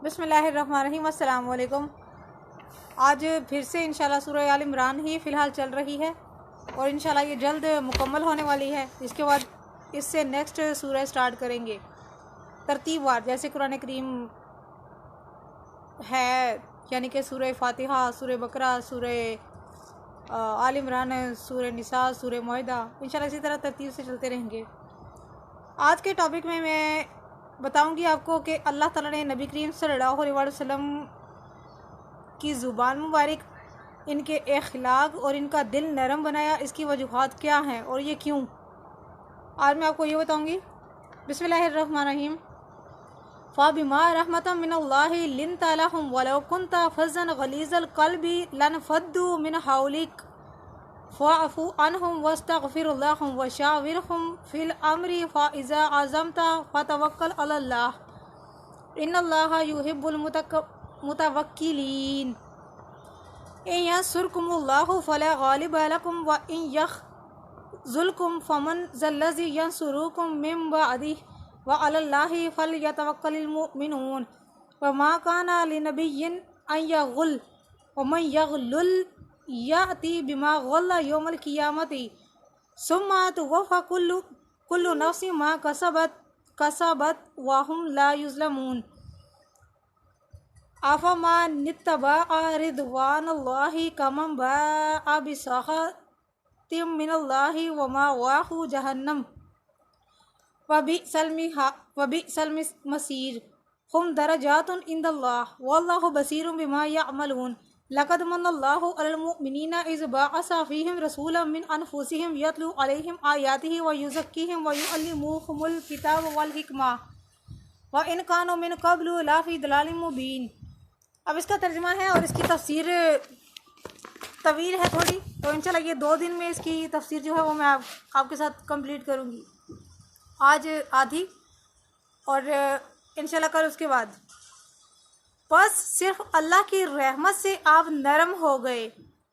बिस्मिल्लाहिर्रहमानिर्रहीम। अस्सलाम वालेकुम। आज फिर से इंशाल्लाह सूरह आल इमरान ही फ़िलहाल चल रही है और इंशाल्लाह ये जल्द मुकम्मल होने वाली है। इसके बाद इससे नेक्स्ट सूरह स्टार्ट करेंगे तरतीबवार, जैसे कुरान करीम है, यानी कि सूरह फातिहा, सूरह बकरा, सूरह आल इमरान, सूरह निसा, सूरह माइदा, इंशाल्लाह इसी तरह तरतीब से चलते रहेंगे। आज के टॉपिक में मैं बताऊंगी आपको कि अल्लाह ताला ने नबी करीम सल्लल्लाहु अलैहि वसल्लम की ज़ुबान मुबारक, इनके अखलाक और इनका दिल नरम बनाया। इसकी वजूहात क्या हैं और ये क्यों, आज मैं आपको ये बताऊंगी। बिस्मिल्लाहिर्रहमानिर्रहीम। फ़बिमा रहमतम मिनल्लाहि लिन्ता लहुम वलौ कुन्ता फज़्ज़न गलीज़ल क़ल्बि लनफ़द्दू मिन हौलिक फ़अफ़ु अन्हुम वस्तग़फ़िर वशाविरहुम फ़िल अम्रि फ़इज़ा अज़मता फ़तवक्कल अलल्लाह इन्नल्लाहा युहिब्बुल मुतवक्किलीन। इन यंसुरकुमुल्लाहु फ़ला गालिबा लकुम व इन यख़्ज़ुलकुम फ़मन ज़ल्लज़ी यंसुरुकुम मिन बअदिही व अलल्लाहि फ़लयतवक्कलिल मुमिनून। व मा काना लिनबिय्यिन अन यग़ुल व मन यग़लुल याति बिमा गल्ला यौमल क़ियामति सुम्मा तुवफ़्फ़ा कुल्लु नफ्सिन मा कसबत व हुम ला युज़लमून। अफ़मा नित्तबअ रिज़वानल्लाहि कमन बाअ बिसख़तिम मिनल्लाहि व मअवाहु जहन्नम व बि'सल मसीर। हुम दरजातुन इंदल्लाह वल्लाहु बसीरुम बिमा यअमलून। लक़द मन्नल्लाहु अलल मुमिनीना इज़ बअसा फ़ीहिम रसूलन मिन अनफ़ुसिहिम यतलू अलैहिम आयातिही व युज़क्कीहिम व युअल्लिमुहुमुल किताब वल हिकमा व इन कानू मिन क़ब्लु लफ़ी दलालिम मुबीन। अब इसका तर्जुमा है और इसकी तफसीर तवील है थोड़ी, तो इंशाल्लाह ये 2 दिन में इसकी तफसीर जो है वो मैं आपके साथ कंप्लीट करूँगी। आज आधी और इंशाल्लाह कल उसके बाद। बस सिर्फ अल्लाह की रहमत से आप नरम हो गए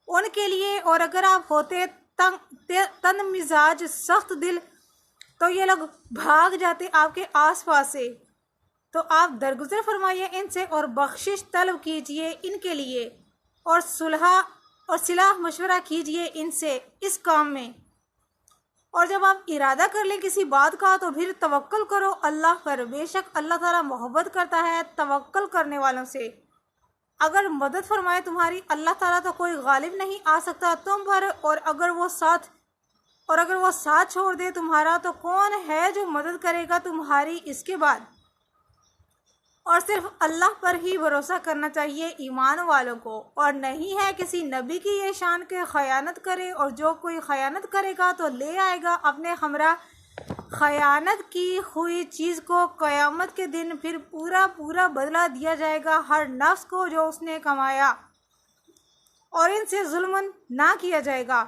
उनके लिए, और अगर आप होते तंग मिजाज सख्त दिल तो ये लोग भाग जाते आपके आसपास से। तो आप दरगुजर फरमाइए इनसे और बख्शिश तलब कीजिए इनके लिए और सलाह मशवरा कीजिए इनसे इस काम में। और जब आप इरादा कर लें किसी बात का तो फिर तवक्कल करो अल्लाह पर। बेशक अल्लाह ताला मोहब्बत करता है तवक्कल करने वालों से। अगर मदद फरमाए तुम्हारी अल्लाह ताला तो कोई गालिब नहीं आ सकता तुम पर, और अगर वो साथ छोड़ दे तुम्हारा तो कौन है जो मदद करेगा तुम्हारी इसके बाद। और सिर्फ अल्लाह पर ही भरोसा करना चाहिए ईमान वालों को, और नहीं है किसी नबी की ये शान के ख़यानत करे, और जो कोई ख़यानत करेगा तो ले आएगा अपने हमरा ख़यानत की हुई चीज़ को क़यामत के दिन। फिर पूरा बदला दिया जाएगा हर नफ्स को जो उसने कमाया, और इनसे जुल्म ना किया जाएगा।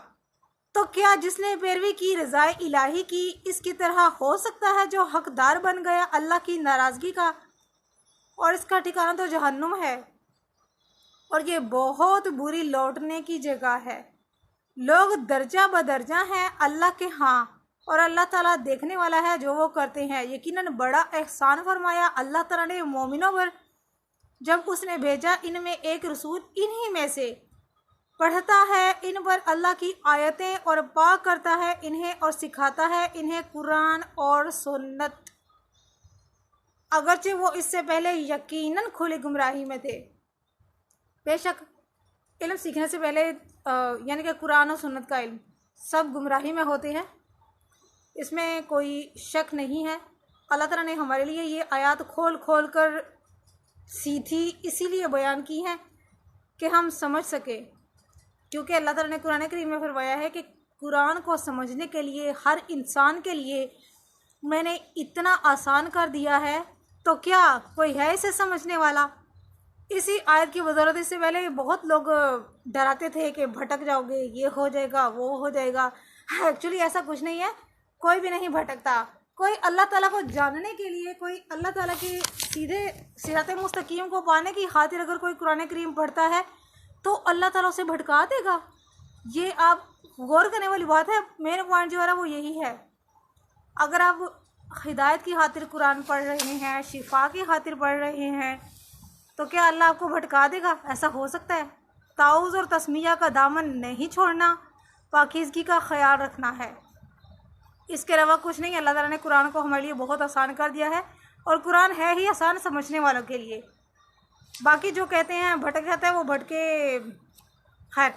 तो क्या जिसने पैरवी की रज़ाए इलाही की इसकी तरह हो सकता है जो हकदार बन गया अल्लाह की नाराज़गी का, और इसका ठिकाना तो जहन्नुम है, और ये बहुत बुरी लौटने की जगह है। लोग दर्जा बदर्जा हैं अल्लाह के हाँ, और अल्लाह ताला देखने वाला है जो वो करते हैं। यकीनन बड़ा एहसान फरमाया अल्लाह ताला ने मोमिनों पर जब उसने भेजा इनमें एक रसूल इन्हीं में से, पढ़ता है इन पर अल्लाह की आयतें और पाक करता है इन्हें और सिखाता है इन्हें कुरान और सुन्नत, अगरचे वो इससे पहले यकीनन खुली गुमराही में थे। बेशक इल्म सीखने से पहले यानी कि कुरान और सुन्नत का इल्म सब गुमराही में होते हैं, इसमें कोई शक नहीं है। अल्लाह ताला ने हमारे लिए ये आयत खोल खोल कर सीधी इसीलिए बयान की हैं कि हम समझ सके, क्योंकि अल्लाह ताला ने कुरान करीम में फरमाया है कि कुरान को समझने के लिए हर इंसान के लिए मैंने इतना आसान कर दिया है, तो क्या कोई है इसे समझने वाला। इसी आयत की बदौलत इससे पहले बहुत लोग डराते थे कि भटक जाओगे, ये हो जाएगा वो हो जाएगा। एक्चुअली ऐसा कुछ नहीं है, कोई भी नहीं भटकता। कोई अल्लाह ताला को जानने के लिए, कोई अल्लाह ताला के सीधे सिराते मुस्तकीम को पाने की खातिर अगर कोई कुरान करीम पढ़ता है तो अल्लाह ताला उसे भटका देगा। ये आप गौर करने वाली बात है। मेन पॉइंट जो है वो यही है। अगर आप हिदायत की खातिर कुरान पढ़ रहे हैं, शिफा की खातिर पढ़ रहे हैं, तो क्या अल्लाह आपको भटका देगा? ऐसा हो सकता है? ताउज़ और तस्मिया का दामन नहीं छोड़ना, पाकीज़गी का ख्याल रखना है, इसके अलावा कुछ नहीं। अल्लाह ताला ने कुरान को हमारे लिए बहुत आसान कर दिया है और कुरान है ही आसान समझने वालों के लिए। बाकी जो कहते हैं भटक जाता है वो भटके। खैर,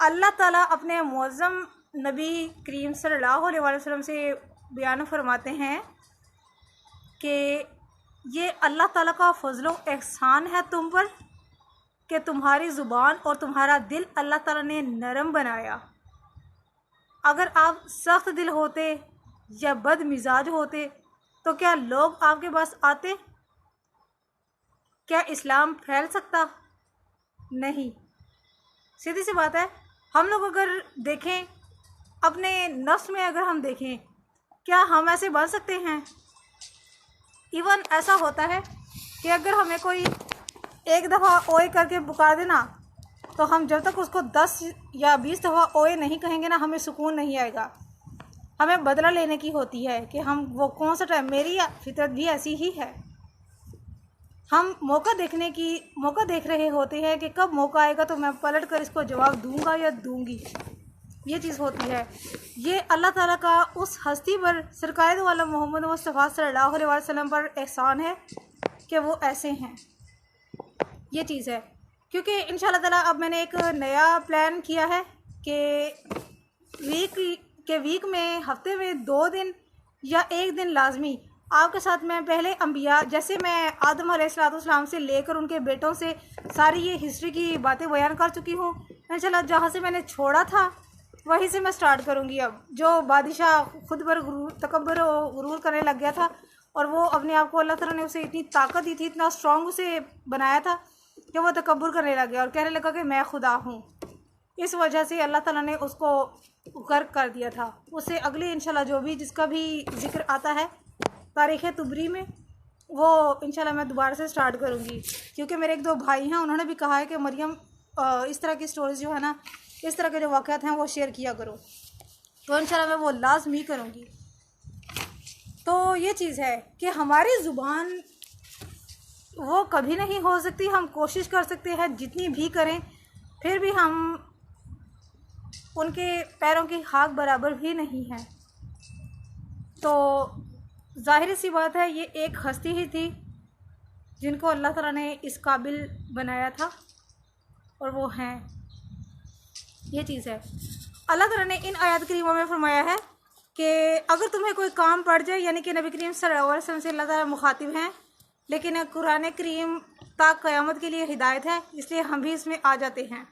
अल्लाह ताला अपने मुअज़्ज़म नबी करीम सल्लल्लाहु अलैहि वसल्लम से बयान फरमाते हैं कि ये अल्लाह ताला का फ़ज़्ल व एहसान है तुम पर कि तुम्हारी ज़ुबान और तुम्हारा दिल अल्लाह ताला ने नरम बनाया। अगर आप सख्त दिल होते या बद मिजाज होते तो क्या लोग आपके पास आते? क्या इस्लाम फैल सकता? नहीं। सीधी सी बात है। हम लोग अगर देखें अपने नफ्स में, अगर हम देखें, क्या हम ऐसे बन सकते हैं? इवन ऐसा होता है कि अगर हमें कोई एक दफ़ा ओए करके पुकार देना तो हम जब तक उसको 10 या 20 दफ़ा ओए नहीं कहेंगे ना, हमें सुकून नहीं आएगा। हमें बदला लेने की होती है कि हम वो कौन सा टाइम, मेरी फितरत भी ऐसी ही है, हम मौका देख रहे होते हैं कि कब मौका आएगा तो मैं पलट कर इसको जवाब दूंगा या दूंगी। ये चीज़ होती है। ये अल्लाह ताला का उस हस्ती पर, सरकार वाला मोहम्मद मुस्तफ़ा सल्लल्लाहु अलैहि वसल्लम पर एहसान है कि वो ऐसे हैं। ये चीज़ है। क्योंकि इंशाल्लाह ताला अब मैंने एक नया प्लान किया है कि वीक में, हफ्ते में 2 दिन या 1 दिन लाजमी आपके साथ मैं पहले अंबिया, जैसे मैं आदम अलैहिस्सलाम से लेकर उनके बेटों से सारी ये हिस्ट्री की बातें बयान कर चुकी हूँ। इंशाल्लाह जहाँ से मैंने छोड़ा था वहीं से मैं स्टार्ट करूँगी। अब जो बादशाह खुद पर तकब्बुर और गुरूर करने लग गया था और वो अपने आप को, अल्लाह ताला ने उसे इतनी ताकत दी थी, इतना स्ट्रॉन्ग उसे बनाया था कि वो तकब्बुर करने लग गया और कहने लगा कि मैं खुदा हूँ। इस वजह से अल्लाह ताला ने उसको गर्क कर दिया था। उससे अगले इंशाल्लाह जो भी जिसका भी जिक्र आता है तारीख़ तुबरी में, वो इंशाल्लाह मैं दोबारा से स्टार्ट करूँगी। क्योंकि मेरे 1-2 भाई हैं, उन्होंने भी कहा है कि मरियम इस तरह की स्टोरीज जो है ना, इस तरह के जो वाक़यात हैं वो शेयर किया करो, तो इंशाल्लाह मैं वो लाज़मी करूँगी। तो ये चीज़ है कि हमारी ज़ुबान वो कभी नहीं हो सकती। हम कोशिश कर सकते हैं जितनी भी करें, फिर भी हम उनके पैरों की खाक बराबर भी नहीं हैं। तो ज़ाहिर सी बात है, ये एक हस्ती ही थी जिनको अल्लाह ताला ने इस काबिल बनाया था और वो हैं। ये चीज़ है। अल्लाह ताला ने इन आयत करीमों में फरमाया है कि अगर तुम्हें कोई काम पड़ जाए, यानी कि नबी करीम सल्लल्लाहु अलैहि वसल्लम से अल्लाह ताला मुखातिब हैं, लेकिन कुरान करीम तक क़यामत के लिए हिदायत है, इसलिए हम भी इसमें आ जाते हैं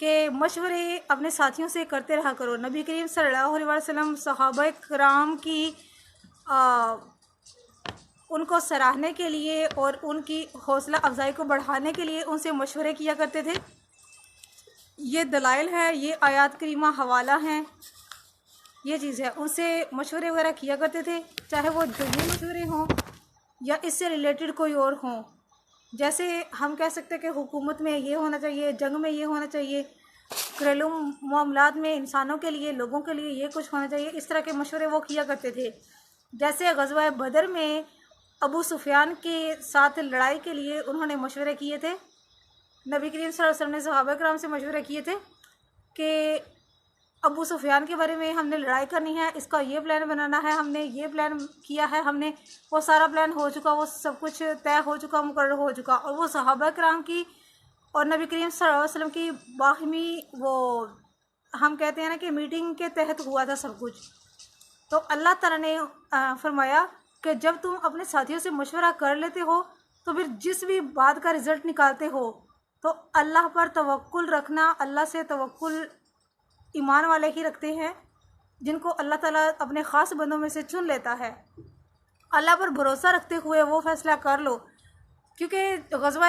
कि मशवरे अपने साथियों से करते रहा करो। नबी करीम सल्लल्लाहु अलैहि वसल्लम सहाबा कराम की उनको सराहने के लिए और उनकी हौसला अफजाई को बढ़ाने के लिए उनसे मशवरे किया करते थे। ये दलाइल है, ये आयत करीमा हवाला हैं, ये चीज़ है। उनसे मशवरे वगैरह किया करते थे, चाहे वो जंगी मशवरे हों या इससे रिलेटेड कोई और हों। जैसे हम कह सकते हैं कि हुकूमत में ये होना चाहिए, जंग में ये होना चाहिए, घरेलू मामलात में इंसानों के लिए, लोगों के लिए ये कुछ होना चाहिए। इस तरह के मशवरे वो किया करते थे। जैसे ग़ज़वा बदर में अबू सुफियान के साथ लड़ाई के लिए उन्होंने मशवरे किए थे। नबी करीम सल्लल्लाहु अलैहि वसल्लम ने सहाबा कराम से मशवरे किए थे कि अबू सुफियान के बारे में हमने लड़ाई करनी है, इसका ये प्लान बनाना है, हमने ये प्लान किया है, हमने वो सारा प्लान हो चुका, वो सब कुछ तय हो चुका, मुकर्रर हो चुका। और वो सहाबा कराम की और नबी करीम सल्लल्लाहु अलैहि वसल्लम की बाहमी, वो हम कहते हैं ना कि मीटिंग के तहत हुआ था सब कुछ। तो अल्लाह ताला ने फरमाया कि जब तुम अपने साथियों से मशवरा कर लेते हो तो फिर जिस भी बात का रिज़ल्ट निकालते हो तो अल्लाह पर तवक्कुल रखना। अल्लाह से तवक्कुल ईमान वाले ही रखते हैं, जिनको अल्लाह ताला अपने ख़ास बंदों में से चुन लेता है। अल्लाह पर भरोसा रखते हुए वो फ़ैसला कर लो। क्योंकि ग़ज़वा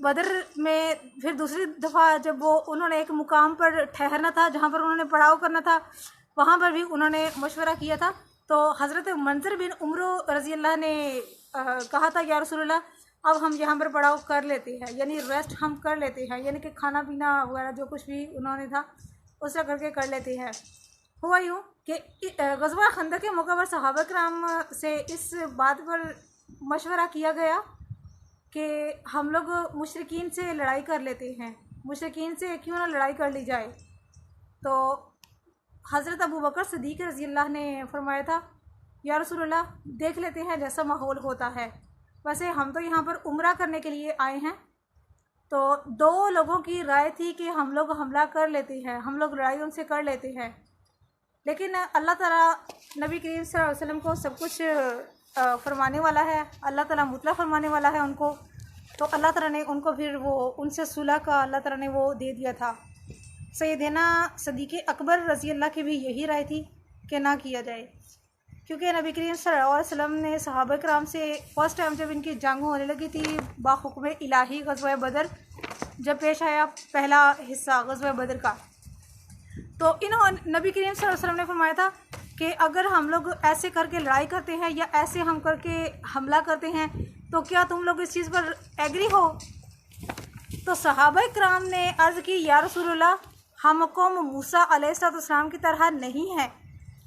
बदर में फिर दूसरी दफ़ा जब वो उन्होंने एक मुकाम पर ठहरना था जहाँ पर उन्होंने पड़ाव करना था, वहाँ पर भी उन्होंने मशवरा किया था। तो हज़रत मंज़र बिन उमरो रज़ी अल्लाह ने कहा था, या रसूलल्लाह अब हम यहाँ पर पड़ाव कर लेते हैं, यानी रेस्ट हम कर लेते हैं, यानी कि खाना पीना वगैरह जो कुछ भी उन्होंने था उस तरह करके कर लेते हैं। हुआ यूँ कि ग़ज़वा खंदक के मौके पर सहाबा कराम से इस बात पर मशवरा किया गया कि हम लोग मुशरिकीन से लड़ाई कर लेते हैं, मुशरिकीन से क्यों ना लड़ाई कर ली जाए। तो हज़रत अबू बकर सिद्दीक़ रज़ी अल्लाह ने फरमाया था, या रसूलल्लाह देख लेते हैं जैसा माहौल होता है। वैसे हम तो यहाँ पर उम्रा करने के लिए आए हैं, तो दो लोगों की राय थी कि हम लोग हमला कर लेते हैं, हम लोग लड़ाई उनसे कर लेते हैं। लेकिन अल्लाह ताला नबी करीम सल्लल्लाहु अलैहि वसल्लम को सब कुछ फरमाने वाला है, अल्लाह ताला मुतला फरमाने वाला है उनको। तो अल्लाह ताला ने उनको फिर वो उनसे सुलह का अल्लाह ताला ने वो दे दिया था। सैयदना सिद्दीक़ अकबर रज़ी अल्लाह की भी यही राय थी कि ना किया जाए, क्योंकि नबी करीम सल्लल्लाहु अलैहि वसल्लम ने सहाबा कराम से फ़र्स्ट टाइम जब इनकी जंग होने लगी थी बाहुक्म इलाही ग़ज़वा बदर जब पेश आया पहला हिस्सा ग़ज़वा बदर का, तो इन्होंने नबी करीम सल्लल्लाहु अलैहि वसल्लम ने फरमाया था कि अगर हम लोग ऐसे करके लड़ाई करते हैं या ऐसे हम करके हमला करते हैं तो क्या तुम लोग इस चीज़ पर एग्री हो। तो सहाबा कराम ने अर्ज़ की, या रसूलल्लाह हम कौम मूसा अलैहिस्सलाम की तरह नहीं है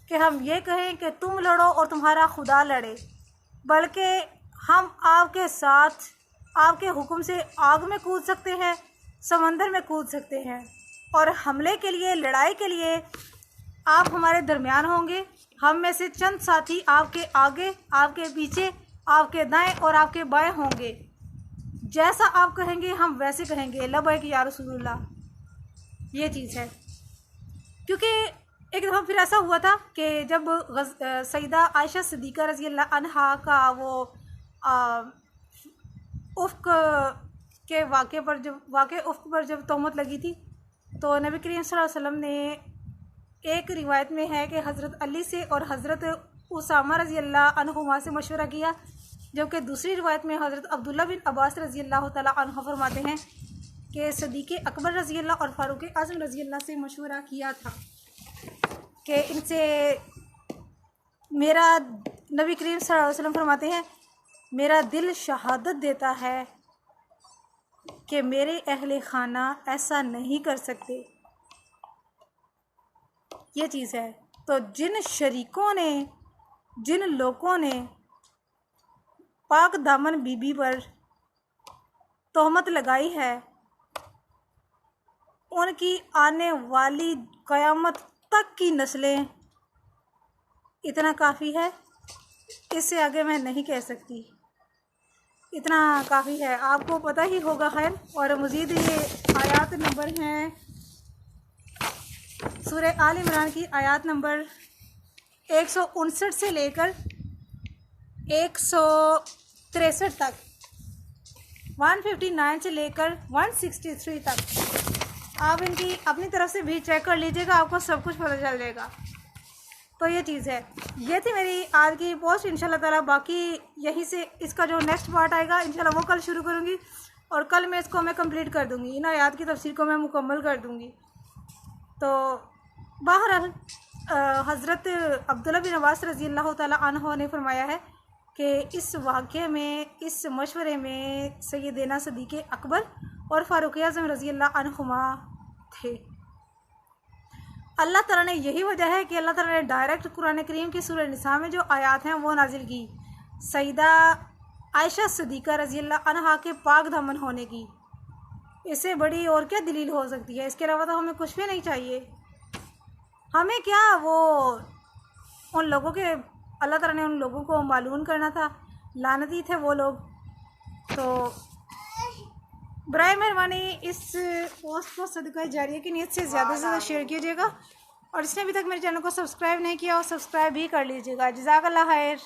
कि हम ये कहें कि तुम लड़ो और तुम्हारा खुदा लड़े, बल्कि हम आपके साथ आपके हुक्म से आग में कूद सकते हैं, समंदर में कूद सकते हैं, और हमले के लिए लड़ाई के लिए आप हमारे दरमियान होंगे। हम में से चंद साथी आपके आगे, आपके पीछे, आपके दाएं और आपके बाएं होंगे। जैसा आप कहेंगे हम वैसे कहेंगे, लबैक या रसूलल्लाह। ये चीज़ है, क्योंकि एक दफ़ा फिर ऐसा हुआ था कि जब सईदा आयशा सिद्दीक़ा रज़ी अल्लाह अन्हा का वो उफ़्क़ के वाक़े पर जब तोहमत लगी थी, तो नबी करीम सल्लल्लाहु अलैहि वसल्लम ने एक रिवायत में है कि हज़रत अली से और हज़रत उसामा रज़ी अल्लाह अन्हुमा से मशवरा किया, जबकि दूसरी रिवायत में हज़रत अब्दुल्ला बिन अब्बास रज़ी अल्लाह तआला अन्हु फरमाते हैं कि सिद्दीक़ अकबर रज़ी अल्लाह और फ़ारूक़ आज़म रज़ी अल्लाह से मशवरा किया था कि इनसे मेरा, नबी करीम सल्लल्लाहु अलैहि वसल्लम फरमाते हैं, मेरा दिल शहादत देता है कि मेरे अहले खाना ऐसा नहीं कर सकते। ये चीज़ है। तो जिन शरीकों ने, जिन लोगों ने पाक दामन बीबी पर तोहमत लगाई है, उनकी आने वाली क़यामत तक की नस्लें, इतना काफ़ी है, इससे आगे मैं नहीं कह सकती, इतना काफ़ी है, आपको पता ही होगा। खैर, और मज़ीद ये आयात नंबर हैं सूरह आल इमरान की आयात नंबर 159 से लेकर 163 तक, 159 से लेकर 163 तक। आप इनकी अपनी तरफ से भी चेक कर लीजिएगा, आपको सब कुछ पता चल जाएगा। तो ये चीज़ है। ये थी मेरी आज की पोस्ट। इंशाल्लाह ताला बाकी यहीं से इसका जो नेक्स्ट पार्ट आएगा इंशाल्लाह वो कल शुरू करूँगी, और कल मैं इसको कंप्लीट कर दूँगी, इन आयात की तफसीर को मैं मुकम्मल कर दूँगी। तो बहरहाल हज़रत अब्दुल्ला बिन अब्बास रज़ी अल्लाह तआला अन्हु ने फरमाया है कि इस वाक़े में, इस मशवरे में सैयदना सिद्दीक़ अकबर और फ़ारूक़ आज़म रज़ी अल्लाह अन्हुमा थे। अल्लाह ताला ने, यही वजह है कि अल्लाह ताला ने डायरेक्ट कुरान करीम की सूरह निसा में जो आयात हैं वो नाजिल की सईदा आयशा सिद्दीक़ा रज़ी अल्लाह अन्हा के पाक दामन होने की। इससे बड़ी और क्या दलील हो सकती है। इसके अलावा तो हमें कुछ भी नहीं चाहिए। हमें क्या, वो उन लोगों के, अल्लाह ताला ने उन लोगों को मालूम करना था, लानती थे वो लोग। तो बराए मेहरबानी इस पोस्ट को सदका जारिया की नीयत से ज़्यादा से ज़्यादा शेयर कीजिएगा, और जिसने अभी तक मेरे चैनल को सब्सक्राइब नहीं किया वो सब्सक्राइब भी कर लीजिएगा। जज़ाकल्लाह खैर।